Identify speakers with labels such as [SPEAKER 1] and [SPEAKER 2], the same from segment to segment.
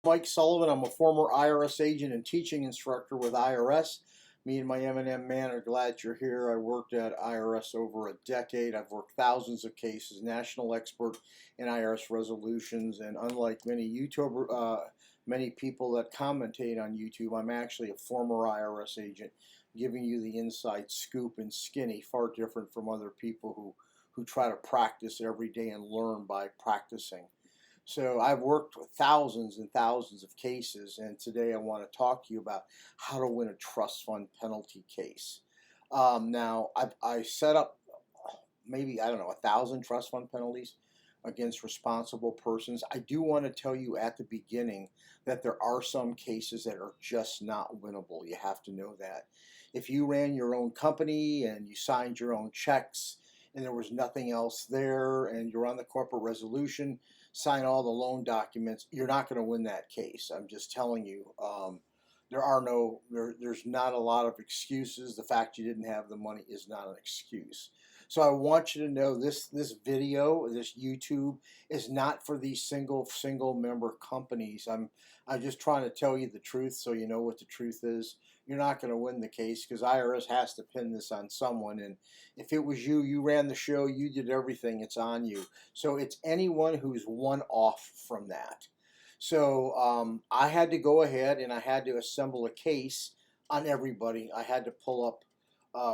[SPEAKER 1] Mike Sullivan. I'm a former IRS agent and teaching instructor with IRS. Me and my M&M man are glad you're here. I worked at IRS over a decade. I've worked thousands of cases, national expert in IRS resolutions, and unlike many people that commentate on YouTube, I'm actually a former IRS agent, giving you the inside scoop and skinny, far different from other people who try to practice every day and learn by practicing. So I've worked with thousands and thousands of cases, and today I want to talk to you about how to win a trust fund penalty case. I set up maybe, I don't know, 1,000 trust fund penalties against responsible persons. I do want to tell you at the beginning that there are some cases that are just not winnable. You have to know that. If you ran your own company and you signed your own checks and there was nothing else there and you're on the corporate resolution, sign all the loan documents, you're not going to win that case. I'm just telling you. There's not a lot of excuses. The fact you didn't have the money is not an excuse. So I want you to know this video, this YouTube, is not for these single member companies. I'm just trying to tell you the truth so you know what the truth is. You're not going to win the case because IRS has to pin this on someone, and if it was you, you ran the show, you did everything, it's on you. So it's anyone who's one off from that. So I had to go ahead and I had to assemble a case on everybody. I had to pull up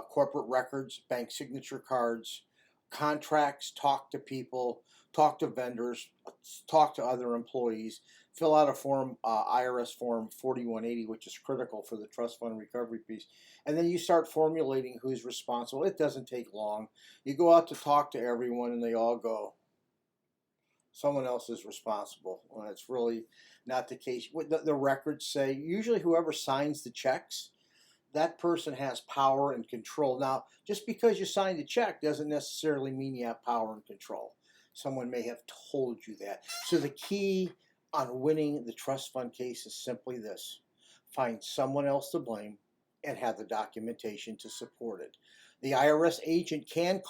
[SPEAKER 1] corporate records, bank signature cards, contracts, talk to people, talk to vendors, talk to other employees, fill out a form, IRS form 4180, which is critical for the trust fund recovery piece. And then you start formulating who's responsible. It doesn't take long. You go out to talk to everyone and they all go, someone else is responsible. Well, it's really not the case. What the records say, usually whoever signs the checks, that person has power and control. Now, just because you signed the check doesn't necessarily mean you have power and control. Someone may have told you that. So the key on winning the trust fund case is simply this: find someone else to blame and have the documentation to support it. The IRS agent can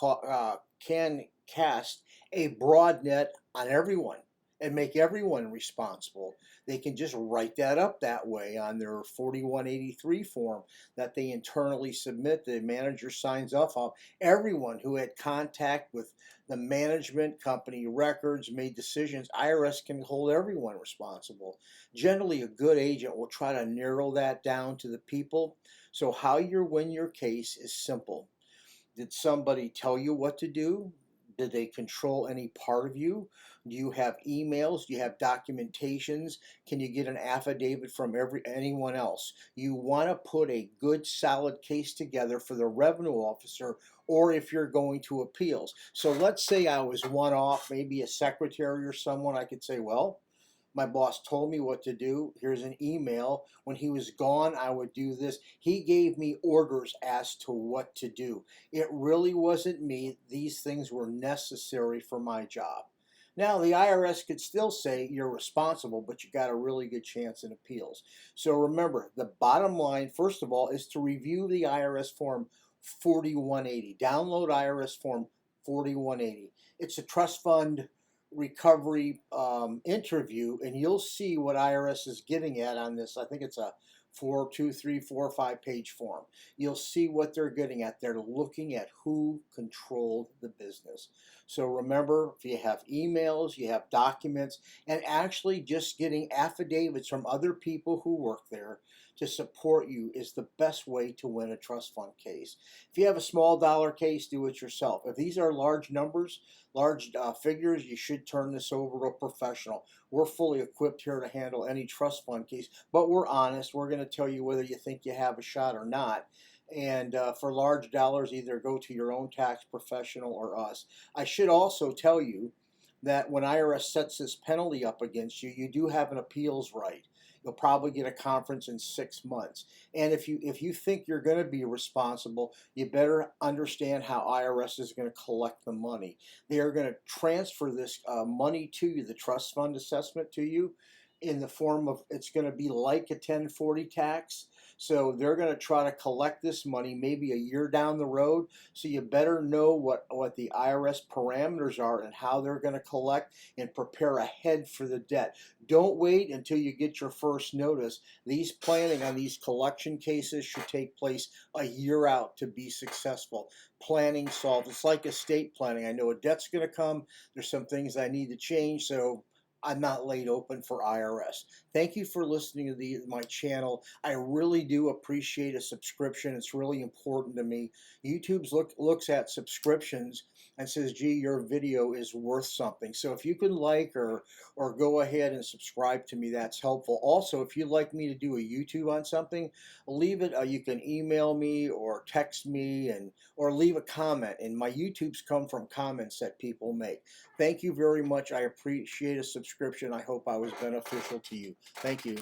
[SPEAKER 1] cast a broad net on everyone and make everyone responsible. They can just write that up that way on their 4183 form that they internally submit. The manager signs off on. Everyone who had contact with the management company records, made decisions, IRS can hold everyone responsible. Generally, a good agent will try to narrow that down to the people. So how you win your case is simple. Did somebody tell you what to do? Did they control any part of you? Do you have emails? Do you have documentations? Can you get an affidavit from anyone else? You want to put a good solid case together for the revenue officer, or if you're going to appeals. So let's say I was one off, maybe a secretary or someone. I could say, well, my boss told me what to do. Here's an email. When he was gone, I would do this. He gave me orders as to what to do. It really wasn't me. These things were necessary for my job. Now, the IRS could still say you're responsible, but you got a really good chance in appeals. So remember, the bottom line, first of all, is to review the IRS form 4180. Download IRS form 4180. It's a trust fund recovery interview, and you'll see what IRS is getting at on this. I think it's a 5 page form. You'll see what they're getting at. They're looking at who controlled the business. So remember, if you have emails, you have documents, and actually just getting affidavits from other people who work there to support you is the best way to win a trust fund case. If you have a small dollar case, do it yourself. If these are large numbers, large figures, you should turn this over to a professional. We're fully equipped here to handle any trust fund case, but we're honest. We're going to tell you whether you think you have a shot or not. And for large dollars, either go to your own tax professional or us. I should also tell you that when IRS sets this penalty up against you, you do have an appeals right. You'll probably get a conference in 6 months. And if you think you're going to be responsible, you better understand how IRS is going to collect the money. They are going to transfer this money to you, the trust fund assessment to you, in the form of, it's going to be like a 1040 tax. So they're going to try to collect this money maybe a year down the road. So you better know what the IRS parameters are and how they're going to collect, and prepare ahead for the debt. Don't wait until you get your first notice. These planning on these collection cases should take place a year out to be successful. Planning solves. It's like estate planning. I know a debt's going to come. There's some things I need to change, so I'm not laid open for IRS. Thank you for listening to my channel. I really do appreciate a subscription. It's really important to me. YouTube looks at subscriptions and says, gee, your video is worth something. So if you can like or go ahead and subscribe to me, that's helpful. Also, if you'd like me to do a YouTube on something, leave it. You can email me or text me, or leave a comment. And my YouTubes come from comments that people make. Thank you very much. I appreciate a subscription. I hope I was beneficial to you. Thank you.